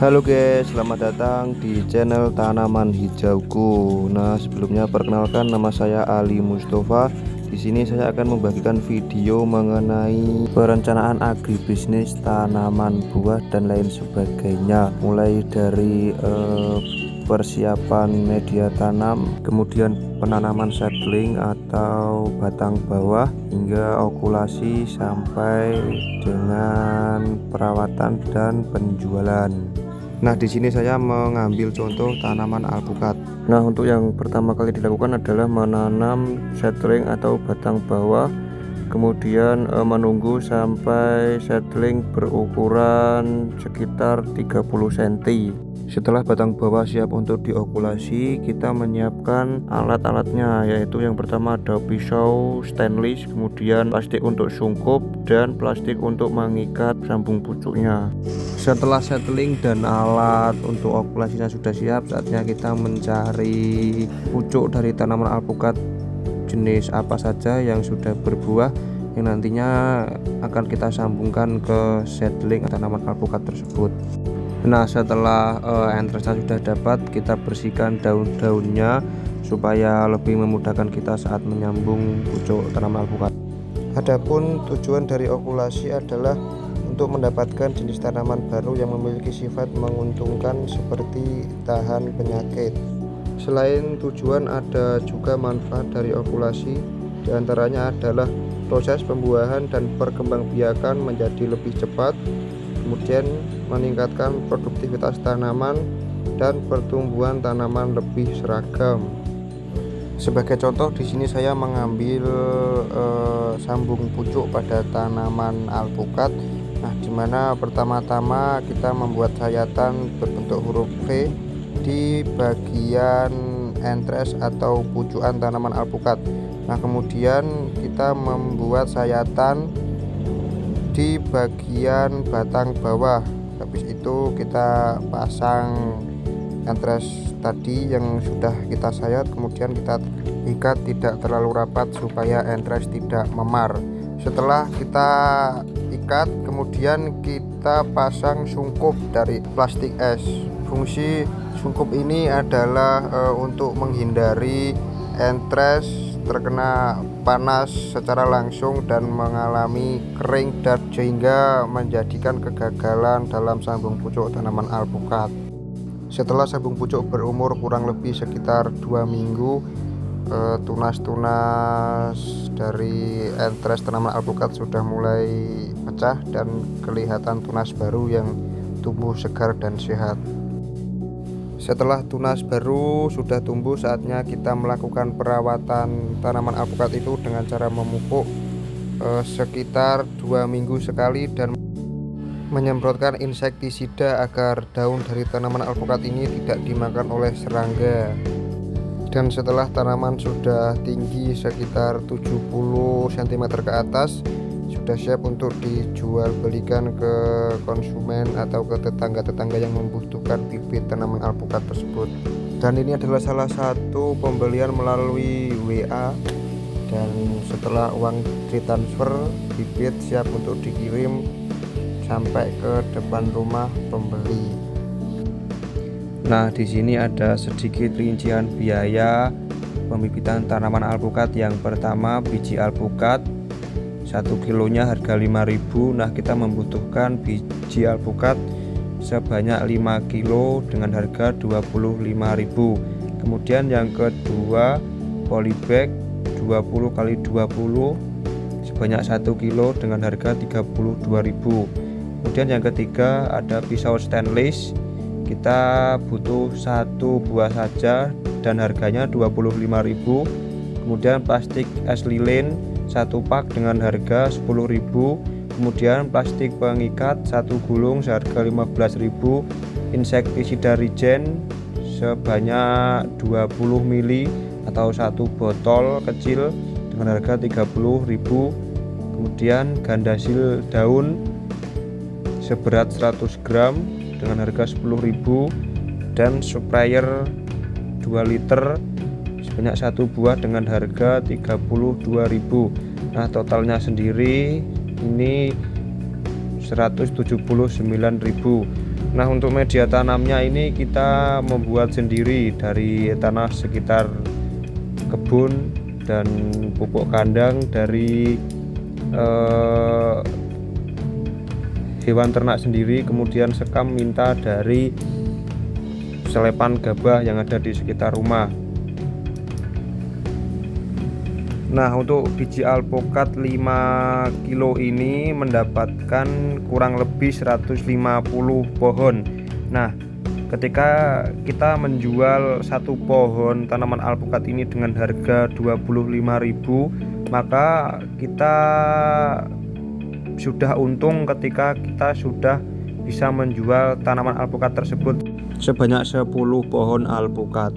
Halo guys, selamat datang di channel Tanaman Hijauku. Nah, sebelumnya perkenalkan, nama saya Ali Mustafa. Di sini saya akan membagikan video mengenai perencanaan agribisnis tanaman buah dan lain sebagainya, mulai dari persiapan media tanam, kemudian penanaman seedling atau batang bawah, hingga okulasi sampai dengan perawatan dan penjualan. Nah, di sini saya mengambil contoh tanaman alpukat. Nah, untuk yang pertama kali dilakukan adalah menanam seedling atau batang bawah, kemudian menunggu sampai seedling berukuran sekitar 30 cm. Setelah batang bawah siap untuk diokulasi, kita menyiapkan alat-alatnya, yaitu yang pertama ada pisau stainless, kemudian plastik untuk sungkup, dan plastik untuk mengikat sambung pucuknya. Setelah seedling dan alat untuk okulasinya sudah siap, saatnya kita mencari pucuk dari tanaman alpukat jenis apa saja yang sudah berbuah, yang nantinya akan kita sambungkan ke seedling tanaman alpukat tersebut. Nah, setelah entresnya sudah dapat, kita bersihkan daun-daunnya supaya lebih memudahkan kita saat menyambung pucuk tanaman alpukat. Adapun tujuan dari okulasi adalah untuk mendapatkan jenis tanaman baru yang memiliki sifat menguntungkan seperti tahan penyakit. Selain tujuan, ada juga manfaat dari okulasi, diantaranya adalah proses pembuahan dan perkembangbiakan menjadi lebih cepat, kemudian meningkatkan produktivitas tanaman dan pertumbuhan tanaman lebih seragam. Sebagai contoh, di sini saya mengambil sambung pucuk pada tanaman alpukat. Nah, dimana pertama-tama kita membuat sayatan berbentuk huruf V di bagian entres atau pucukan tanaman alpukat. Nah, kemudian kita membuat sayatan di bagian batang bawah. Habis itu kita pasang entres tadi yang sudah kita sayat, kemudian kita ikat tidak terlalu rapat supaya entres tidak memar. Setelah kita ikat, kemudian kita pasang sungkup dari plastik es. Fungsi sungkup ini adalah untuk menghindari entres terkena panas secara langsung dan mengalami kering, dan sehingga menjadikan kegagalan dalam sambung pucuk tanaman alpukat. Setelah sambung pucuk berumur kurang lebih sekitar 2 minggu, tunas-tunas dari entres tanaman alpukat sudah mulai pecah dan kelihatan tunas baru yang tumbuh segar dan sehat. Setelah tunas baru sudah tumbuh, saatnya kita melakukan perawatan tanaman alpukat itu dengan cara memupuk sekitar 2 minggu sekali dan menyemprotkan insektisida agar daun dari tanaman alpukat ini tidak dimakan oleh serangga. Dan setelah tanaman sudah tinggi sekitar 70 cm ke atas, sudah siap untuk dijual belikan ke konsumen atau ke tetangga-tetangga yang membutuhkan bibit tanaman alpukat tersebut. Dan ini adalah salah satu pembelian melalui WA, dan setelah uang ditransfer, bibit siap untuk dikirim sampai ke depan rumah pembeli. Nah, di sini ada sedikit rincian biaya pembibitan tanaman alpukat. Yang pertama, biji alpukat 1 kilonya harga 5.000. Nah, kita membutuhkan biji alpukat sebanyak 5 kilo dengan harga 25.000. Kemudian yang kedua, polybag 20 x 20 sebanyak 1 kilo dengan harga 32.000. Kemudian yang ketiga, ada pisau stainless. Kita butuh 1 buah saja dan harganya 25.000. Kemudian plastik es lilin 1 pak dengan harga 10.000. Kemudian plastik pengikat 1 gulung seharga 15.000. Insektisida Rigen sebanyak 20 ml atau 1 botol kecil dengan harga 30.000. Kemudian gandasil daun seberat 100 gram dengan harga 10.000, dan sprayer 2 liter sebanyak 1 buah dengan harga 32.000. Nah, totalnya sendiri ini 179.000. Nah, untuk media tanamnya ini kita membuat sendiri dari tanah sekitar kebun dan pupuk kandang dari hewan ternak sendiri, kemudian sekam minta dari selepan gabah yang ada di sekitar rumah. Nah, untuk biji alpukat 5 kilo ini mendapatkan kurang lebih 150 pohon. Nah, ketika kita menjual satu pohon tanaman alpukat ini dengan harga 25.000, maka kita sudah untung ketika kita sudah bisa menjual tanaman alpukat tersebut sebanyak 10 pohon alpukat.